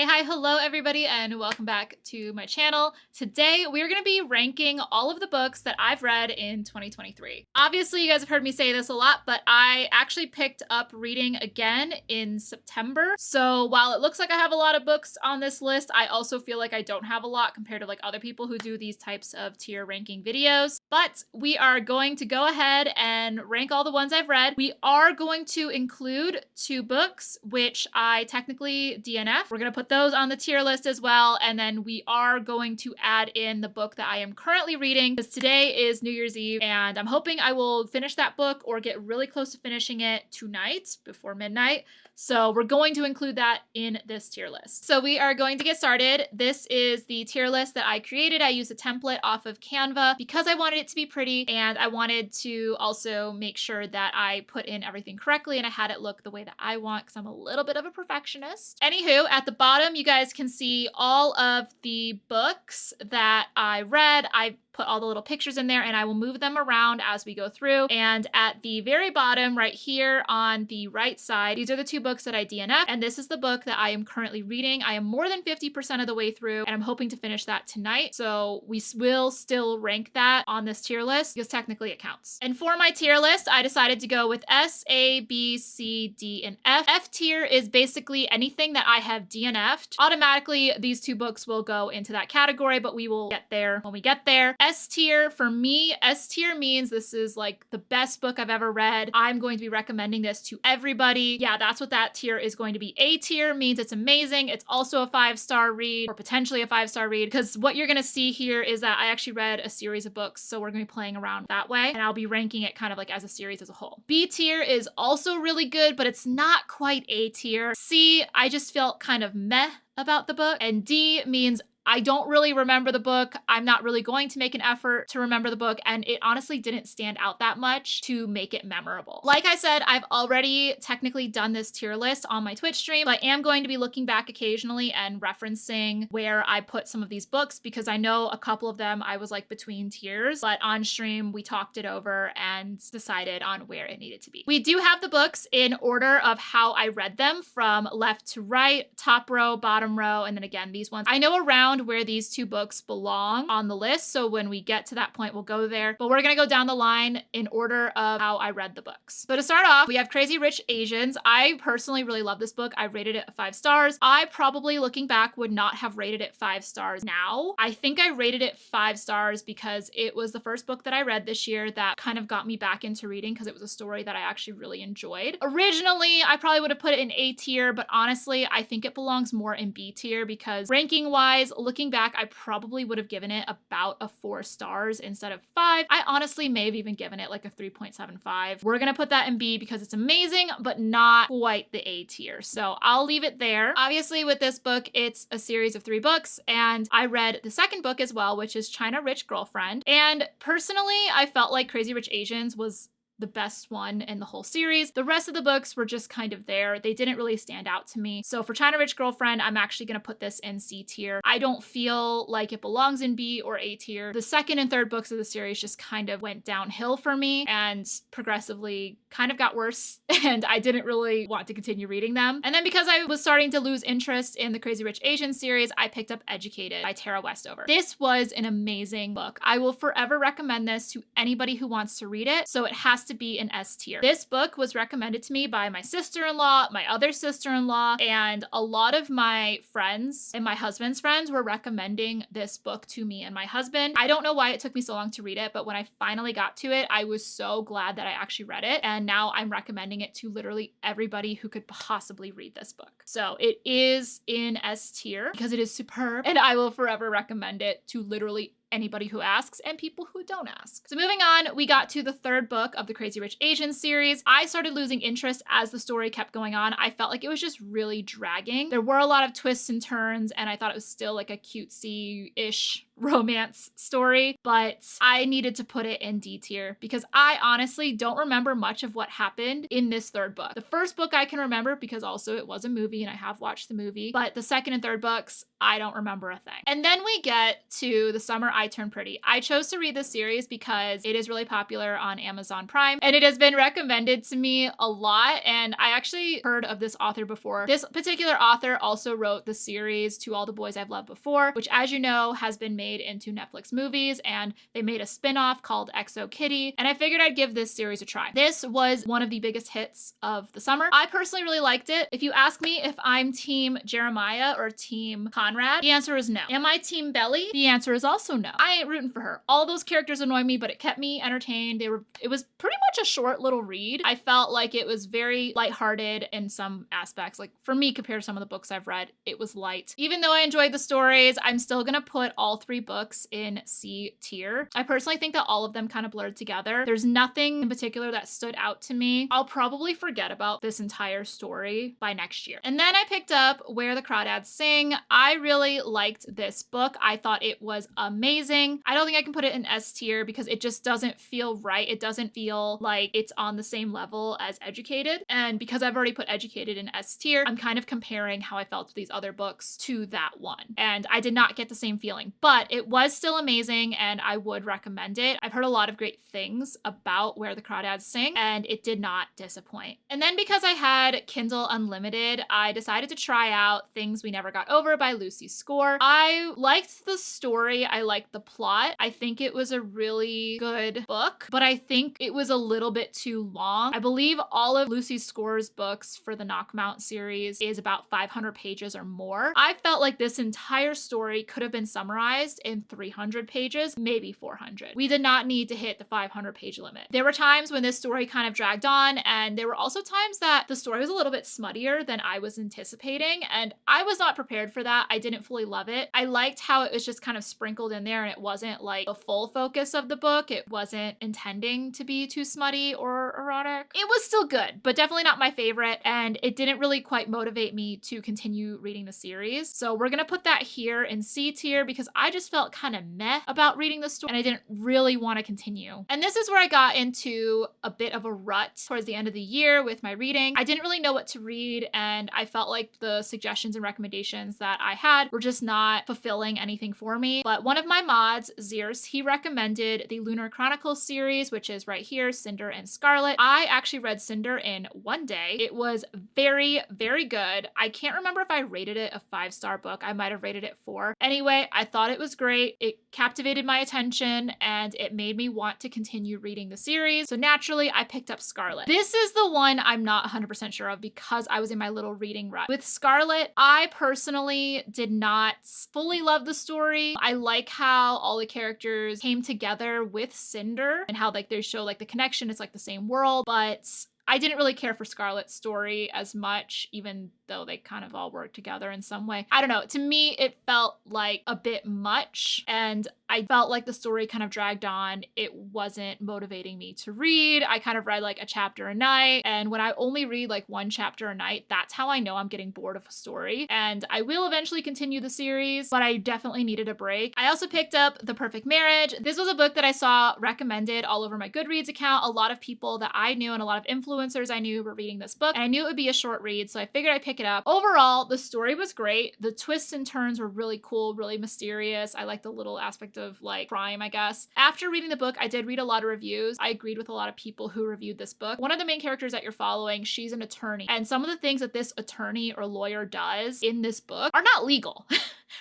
Hey, hi, hello everybody, and welcome back to my channel. Today, we're gonna be ranking all of the books that I've read in 2023. Obviously, you guys have heard me say this a lot, but I actually picked up reading again in September. So while it looks like I have a lot of books on this list, I also feel like I don't have a lot compared to like other people who do these types of tier ranking videos. But we are going to go ahead and rank all the ones I've read. We are going to include 2 books, which I technically DNF. We're gonna put those on the tier list as well, and then we are going to add in the book that I am currently reading because today is New Year's Eve and I'm hoping I will finish that book or get really close to finishing it tonight before midnight. So we're going to include that in this tier list. So we are going to get started. This is the tier list that I created. I used a template off of Canva because I wanted it to be pretty and I wanted to also make sure that I put in everything correctly and I had it look the way that I want because I'm a little bit of a perfectionist. Anywho, at the bottom, you guys can see all of the books that I read. I put all the little pictures in there and I will move them around as we go through. And at the very bottom right here on the right side, these are the 2 books that I DNF. And this is the book that I am currently reading. I am more than 50% of the way through and I'm hoping to finish that tonight. So we will still rank that on this tier list because technically it counts. And for my tier list, I decided to go with S, A, B, C, D, and F. F tier is basically anything that I have DNF'd. Automatically, these 2 books will go into that category, but we will get there when we get there. S tier, for me, S tier means this is like the best book I've ever read. I'm going to be recommending this to everybody. Yeah, that's what that tier is going to be. A tier means it's amazing. It's also a 5-star read or potentially a 5-star read because what you're going to see here is that I actually read a series of books. So we're going to be playing around that way and I'll be ranking it kind of like as a series as a whole. B tier is also really good, but it's not quite A tier. C, I just felt kind of meh about the book. And D means I don't really remember the book. I'm not really going to make an effort to remember the book, and it honestly didn't stand out that much to make it memorable. Like I said, I've already technically done this tier list on my Twitch stream, but I am going to be looking back occasionally and referencing where I put some of these books because I know a couple of them I was like between tiers, but on stream we talked it over and decided on where it needed to be. We do have the books in order of how I read them from left to right, top row, bottom row, and then again, these ones. I know around where these 2 books belong on the list. So when we get to that point, we'll go there. But we're going to go down the line in order of how I read the books. So to start off, we have Crazy Rich Asians. I personally really love this book. I rated it 5 stars. I probably, looking back, would not have rated it 5 stars now. I think I rated it 5 stars because it was the first book that I read this year that kind of got me back into reading because it was a story that I actually really enjoyed. Originally, I probably would have put it in A tier, but honestly, I think it belongs more in B tier because ranking wise, looking back, I probably would have given it about a 4 stars instead of 5. I honestly may have even given it like a 3.75. We're gonna put that in B because it's amazing, but not quite the A tier. So I'll leave it there. Obviously with this book, it's a series of 3 books and I read the second book as well, which is China Rich Girlfriend. And personally, I felt like Crazy Rich Asians was the best one in the whole series. The rest of the books were just kind of there. They didn't really stand out to me. So for China Rich Girlfriend, I'm actually going to put this in C tier. I don't feel like it belongs in B or A tier. The second and third books of the series just kind of went downhill for me and progressively kind of got worse and I didn't really want to continue reading them. And then because I was starting to lose interest in the Crazy Rich Asians series, I picked up Educated by Tara Westover. This was an amazing book. I will forever recommend this to anybody who wants to read it. So it has to be an S tier. This book was recommended to me by my sister-in-law, my other sister-in-law, and a lot of my friends and my husband's friends were recommending this book to me and my husband. I don't know why it took me so long to read it, but when I finally got to it, I was so glad that I actually read it. And now I'm recommending it to literally everybody who could possibly read this book. So it is in S tier because it is superb and I will forever recommend it to literally anybody who asks and people who don't ask. So moving on, we got to the third book of the Crazy Rich Asians series. I started losing interest as the story kept going on. I felt like it was just really dragging. There were a lot of twists and turns and I thought it was still like a cutesy-ish romance story, but I needed to put it in D tier because I honestly don't remember much of what happened in this third book. The first book I can remember because also it was a movie and I have watched the movie, but the second and third books, I don't remember a thing. And then we get to the summer I Turn Pretty. I chose to read this series because it is really popular on Amazon Prime and it has been recommended to me a lot. And I actually heard of this author before. This particular author also wrote the series To All the Boys I've Loved Before, which, as you know, has been made into Netflix movies, and they made a spin-off called XO Kitty. And I figured I'd give this series a try. This was one of the biggest hits of the summer. I personally really liked it. If you ask me if I'm team Jeremiah or team Conrad, the answer is no. Am I team Belly? The answer is also no. I ain't rooting for her. All those characters annoy me, but it kept me entertained. It was pretty much a short little read. I felt like it was very lighthearted in some aspects. Like for me, compared to some of the books I've read, it was light. Even though I enjoyed the stories, I'm still gonna put all 3 books in C tier. I personally think that all of them kind of blurred together. There's nothing in particular that stood out to me. I'll probably forget about this entire story by next year. And then I picked up Where the Crawdads Sing. I really liked this book. I thought it was amazing. I don't think I can put it in S tier because it just doesn't feel right. It doesn't feel like it's on the same level as Educated. And because I've already put Educated in S tier, I'm kind of comparing how I felt with these other books to that one. And I did not get the same feeling, but it was still amazing and I would recommend it. I've heard a lot of great things about Where the Crawdads Sing and it did not disappoint. And then because I had Kindle Unlimited, I decided to try out Things We Never Got Over by Lucy Score. I liked the story. I liked the plot. I think it was a really good book, but I think it was a little bit too long. I believe all of Lucy Score's books for the Knockmount series is about 500 pages or more. I felt like this entire story could have been summarized in 300 pages, maybe 400. We did not need to hit the 500 page limit. There were times when this story kind of dragged on, and there were also times that the story was a little bit smuttier than I was anticipating, and I was not prepared for that. I didn't fully love it. I liked how it was just kind of sprinkled in there and it wasn't like the full focus of the book. It wasn't intending to be too smutty or erotic. It was still good, but definitely not my favorite, and it didn't really quite motivate me to continue reading the series. So we're gonna put that here in C tier because I just felt kind of meh about reading the story and I didn't really want to continue. And this is where I got into a bit of a rut towards the end of the year with my reading. I didn't really know what to read and I felt like the suggestions and recommendations that I had were just not fulfilling anything for me. But one of my mods, Zeers, he recommended the Lunar Chronicles series, which is right here, Cinder and Scarlet. I actually read Cinder in one day. It was very, very good. I can't remember if I rated it a 5-star book. I might have rated it 4. Anyway, I thought it was great. It captivated my attention and it made me want to continue reading the series. So naturally, I picked up Scarlet. This is the one I'm not 100% sure of because I was in my little reading rut. With Scarlet, I personally did not fully love the story. I like how all the characters came together with Cinder and how like they show like the connection. It's like the same world, but I didn't really care for Scarlet's story as much, even though they kind of all work together in some way. I don't know. To me, it felt like a bit much and I felt like the story kind of dragged on. It wasn't motivating me to read. I kind of read like a chapter a night. And when I only read like 1 chapter a night, that's how I know I'm getting bored of a story. And I will eventually continue the series, but I definitely needed a break. I also picked up The Perfect Marriage. This was a book that I saw recommended all over my Goodreads account. A lot of people that I knew and a lot of influencers I knew were reading this book. And I knew it would be a short read, so I figured I'd pick it up. Overall, the story was great. The twists and turns were really cool, really mysterious. I liked the little aspect of like crime, I guess. After reading the book, I did read a lot of reviews. I agreed with a lot of people who reviewed this book. One of the main characters that you're following, she's an attorney. And some of the things that this attorney or lawyer does in this book are not legal.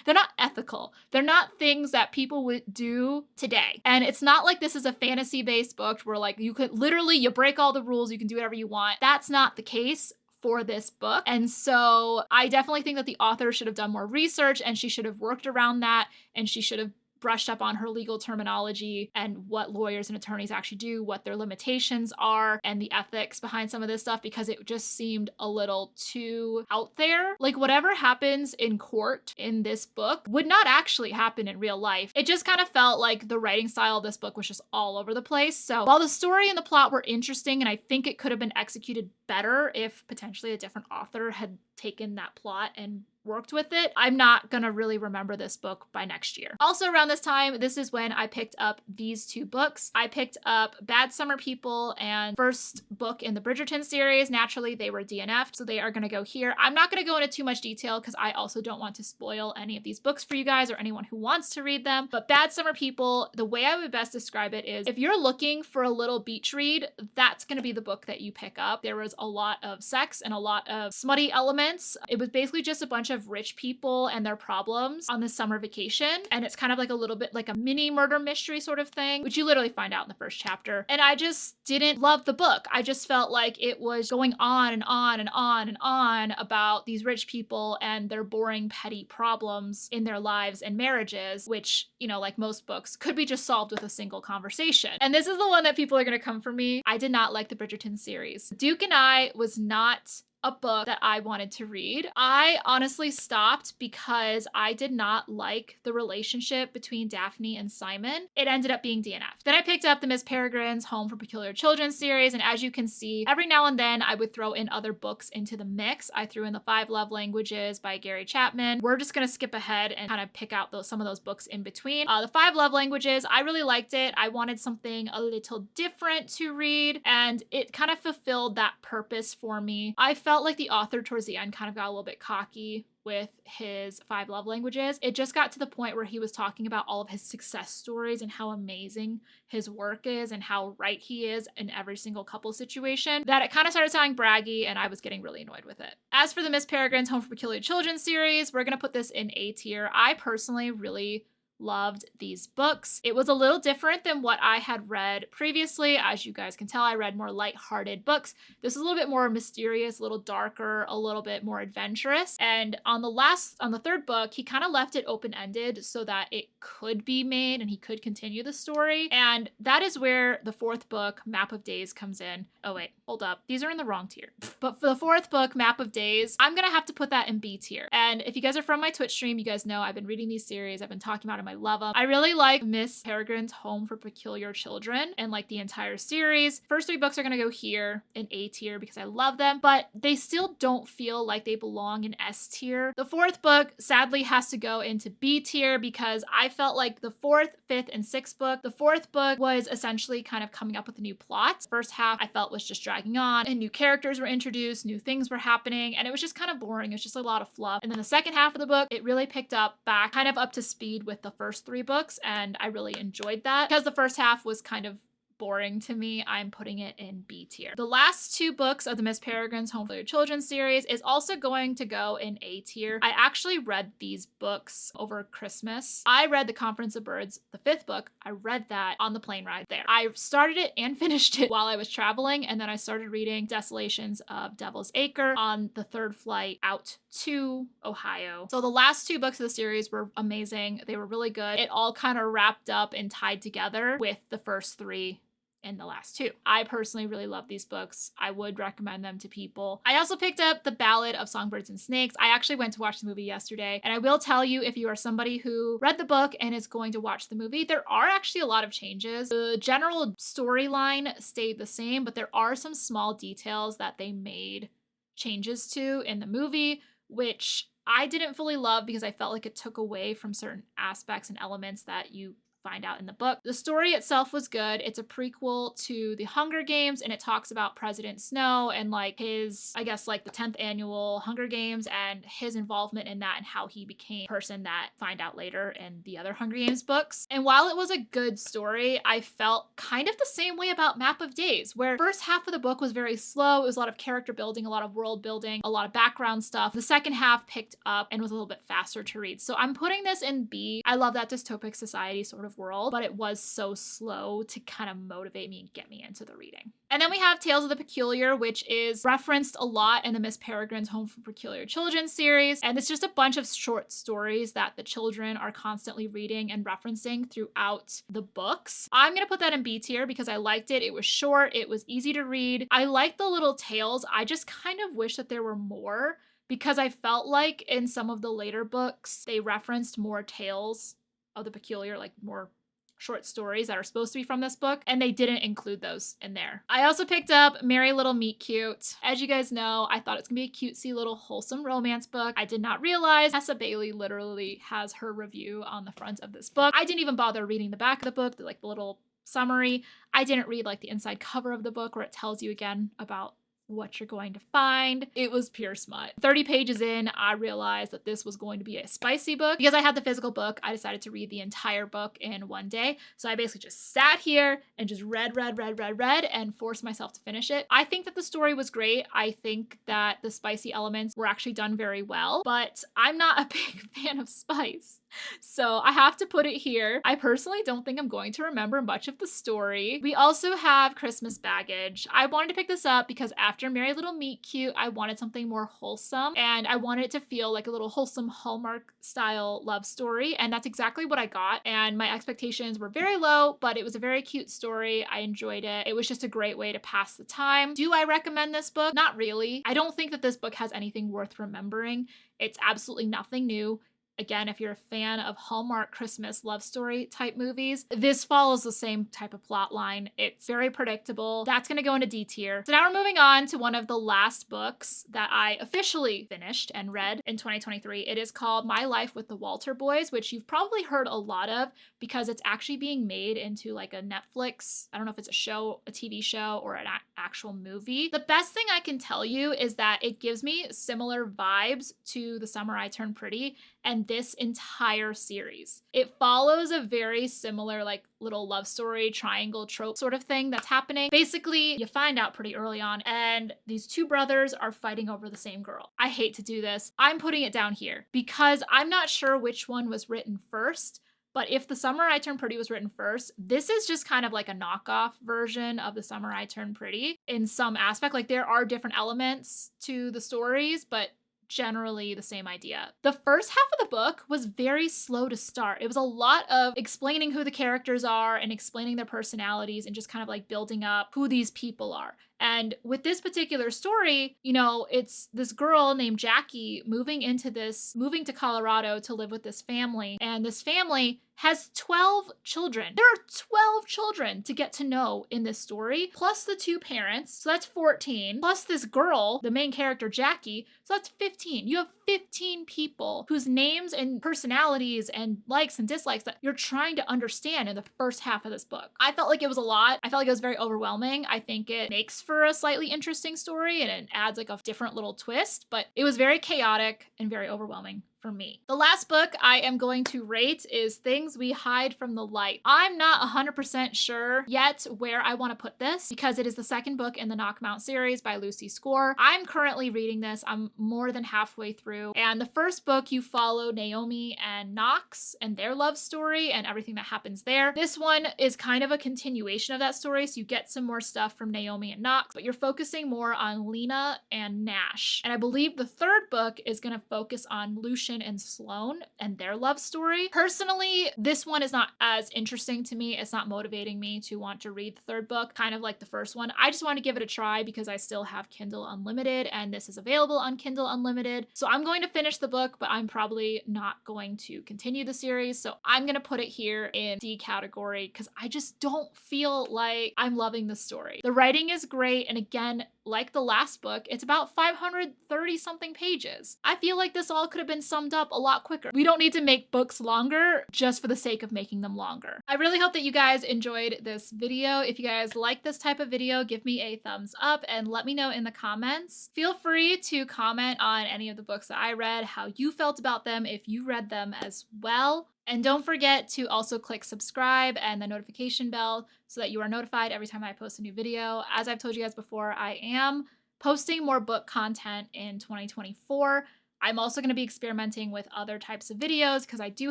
They're not ethical. They're not things that people would do today. And it's not like this is a fantasy-based book where like you could literally, you break all the rules, you can do whatever you want. That's not the case for this book. And so I definitely think that the author should have done more research and she should have worked around that and she should have brushed up on her legal terminology and what lawyers and attorneys actually do, what their limitations are, and the ethics behind some of this stuff, because it just seemed a little too out there. Like whatever happens in court in this book would not actually happen in real life. It just kind of felt like the writing style of this book was just all over the place. So while the story and the plot were interesting, and I think it could have been executed better if potentially a different author had taken that plot and worked with it, I'm not gonna really remember this book by next year. Also around this time, this is when I picked up these two books. I picked up Bad Summer People and first book in the Bridgerton series. Naturally, they were DNF'd, so they are gonna go here. I'm not gonna go into too much detail because I also don't want to spoil any of these books for you guys or anyone who wants to read them. But Bad Summer People, the way I would best describe it is if you're looking for a little beach read, that's gonna be the book that you pick up. There was a lot of sex and a lot of smutty elements. It was basically just a bunch of rich people and their problems on this summer vacation. And it's kind of like a little bit like a mini murder mystery sort of thing, which you literally find out in the first chapter. And I just didn't love the book. I just felt like it was going on and on and on and on about these rich people and their boring, petty problems in their lives and marriages, which, you know, like most books, could be just solved with a single conversation. And this is the one that people are going to come for me. I did not like the Bridgerton series. Duke and I was not a book that I wanted to read. I honestly stopped because I did not like the relationship between Daphne and Simon. It ended up being DNF. Then I picked up the Miss Peregrine's Home for Peculiar Children series, and as you can see, every now and then I would throw in other books into the mix. I threw in The Five Love Languages by Gary Chapman. We're just gonna skip ahead and kind of pick out some of those books in between. The Five Love Languages, I really liked it. I wanted something a little different to read, and it kind of fulfilled that purpose for me. I felt like the author towards the end kind of got a little bit cocky with his Five Love Languages. It just got to the point where he was talking about all of his success stories and how amazing his work is and how right he is in every single couple situation, that it kind of started sounding braggy and I was getting really annoyed with it. As for the Miss Peregrine's Home for Peculiar Children series, we're gonna put this in A tier. I personally really loved these books. It was a little different than what I had read previously. As you guys can tell, I read more lighthearted books. This is a little bit more mysterious, a little darker, a little bit more adventurous. And on the third book, he kind of left it open-ended so that it could be made and he could continue the story. And that is where the fourth book, Map of Days, comes in. Oh wait, hold up. These are in the wrong tier. But for the fourth book, Map of Days, I'm gonna have to put that in B tier. And if you guys are from my Twitch stream, you guys know I've been reading these series. I've been talking about them. I love them. I really like Miss Peregrine's Home for Peculiar Children and like the entire series. First three books are gonna go here in A tier because I love them, but they still don't feel like they belong in S tier. The fourth book sadly has to go into B tier because I felt like the fourth, fifth, and sixth book, the fourth book was essentially kind of coming up with a new plot. First half I felt was just dragging on and new characters were introduced, new things were happening, and it was just kind of boring. It was just a lot of fluff. And then the second half of the book, it really picked up back kind of up to speed with the first three books, and I really enjoyed that. Because the first half was kind of boring to me, I'm putting it in B tier. The last two books of the Miss Peregrine's Home for Your Children series is also going to go in A tier. I actually read these books over Christmas. I read The Conference of Birds, the fifth book. I read that on the plane ride there. I started it and finished it while I was traveling, and then I started reading Desolations of Devil's Acre on the third flight out to Ohio. So the last two books of the series were amazing. They were really good. It all kind of wrapped up and tied together with the first three and the last two. I personally really love these books. I would recommend them to people. I also picked up The Ballad of Songbirds and Snakes. I actually went to watch the movie yesterday, and I will tell you, if you are somebody who read the book and is going to watch the movie, there are actually a lot of changes. The general storyline stayed the same, but there are some small details that they made changes to in the movie, which I didn't fully love because I felt like it took away from certain aspects and elements that you find out in the book. The story itself was good. It's a prequel to the Hunger Games, and it talks about President Snow and like his, I guess, like the 10th annual Hunger Games and his involvement in that and how he became a person that find out later in the other Hunger Games books. And while it was a good story, I felt kind of the same way about Map of Days, where first half of the book was very slow. It was a lot of character building, a lot of world building, a lot of background stuff. The second half picked up and was a little bit faster to read. So I'm putting this in B. I love that dystopic society sort of world, but it was so slow to kind of motivate me and get me into the reading. And then we have Tales of the Peculiar, which is referenced a lot in the Miss Peregrine's Home for Peculiar Children series. And it's just a bunch of short stories that the children are constantly reading and referencing throughout the books. I'm going to put that in B tier because I liked it. It was short. It was easy to read. I liked the little tales. I just kind of wish that there were more, because I felt like in some of the later books, they referenced more tales of the peculiar, like more short stories that are supposed to be from this book, and they didn't include those in there. I also picked up Merry Little Meet Cute. As you guys know, I thought it's gonna be a cutesy little wholesome romance book. I did not realize Tessa Bailey literally has her review on the front of this book. I didn't even bother reading the back of the book, like the little summary. I didn't read like the inside cover of the book where it tells you again about what you're going to find. It was pure smut. 30 pages in, I realized that this was going to be a spicy book. Because I had the physical book, I decided to read the entire book in one day. So I basically just sat here and just read, and forced myself to finish it. I think that the story was great. I think that the spicy elements were actually done very well, but I'm not a big fan of spice. So I have to put it here. I personally don't think I'm going to remember much of the story. We also have Christmas Baggage. I wanted to pick this up because after Merry Little Meet Cute, I wanted something more wholesome, and I wanted it to feel like a little wholesome Hallmark style love story, and that's exactly what I got. And my expectations were very low, but it was a very cute story. I enjoyed it. It was just a great way to pass the time. Do I recommend this book? Not really. I don't think that this book has anything worth remembering. It's absolutely nothing new. Again, if you're a fan of Hallmark Christmas love story type movies, this follows the same type of plot line. It's very predictable. That's gonna go into D tier. So now we're moving on to one of the last books that I officially finished and read in 2023. It is called My Life with the Walter Boys, which you've probably heard a lot of because it's actually being made into like a Netflix, I don't know if it's a show, a TV show, or an actual movie. The best thing I can tell you is that it gives me similar vibes to The Summer I Turned Pretty and this entire series. It follows a very similar like little love story triangle trope sort of thing that's happening. Basically, you find out pretty early on and these two brothers are fighting over the same girl. I hate to do this. I'm putting it down here because I'm not sure which one was written first. But if The Summer I Turned Pretty was written first, this is just kind of like a knockoff version of The Summer I Turned Pretty in some aspect. Like there are different elements to the stories, but generally the same idea. The first half of the book was very slow to start. It was a lot of explaining who the characters are and explaining their personalities and just kind of like building up who these people are. And with this particular story, you know, it's this girl named Jackie moving to Colorado to live with this family. And this family has 12 children. There are 12 children to get to know in this story, plus the two parents. So that's 14, plus this girl, the main character, Jackie. So that's 15. You have 15 people whose names and personalities and likes and dislikes that you're trying to understand in the first half of this book. I felt like it was a lot. I felt like it was very overwhelming. I think it makes for a slightly interesting story and it adds like a different little twist, but it was very chaotic and very overwhelming for me. The last book I am going to rate is Things We Hide from the Light. I'm not 100% sure yet where I want to put this because it is the second book in the Knock 'Em Out series by Lucy Score. I'm currently reading this. I'm more than halfway through. And the first book, you follow Naomi and Knox and their love story and everything that happens there. This one is kind of a continuation of that story, so you get some more stuff from Naomi and Knox, but you're focusing more on Lena and Nash. And I believe the third book is going to focus on Lucian and Sloane and their love story. Personally, this one is not as interesting to me. It's not motivating me to want to read the third book, kind of like the first one. I just want to give it a try because I still have Kindle Unlimited and this is available on Kindle Unlimited. So I'm going to finish the book, but I'm probably not going to continue the series. So I'm going to put it here in D category because I just don't feel like I'm loving the story. The writing is great. And again, like the last book, it's about 530 something pages. I feel like this all could have been summed up a lot quicker. We don't need to make books longer just for the sake of making them longer. I really hope that you guys enjoyed this video. If you guys like this type of video, give me a thumbs up and let me know in the comments. Feel free to comment on any of the books that I read, how you felt about them, if you read them as well. And don't forget to also click subscribe and the notification bell so that you are notified every time I post a new video. As I've told you guys before, I am posting more book content in 2024. I'm also going to be experimenting with other types of videos because I do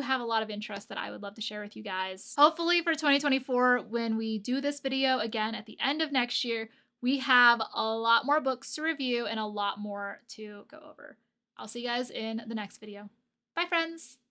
have a lot of interest that I would love to share with you guys. Hopefully for 2024, when we do this video again at the end of next year, we have a lot more books to review and a lot more to go over. I'll see you guys in the next video. Bye, friends!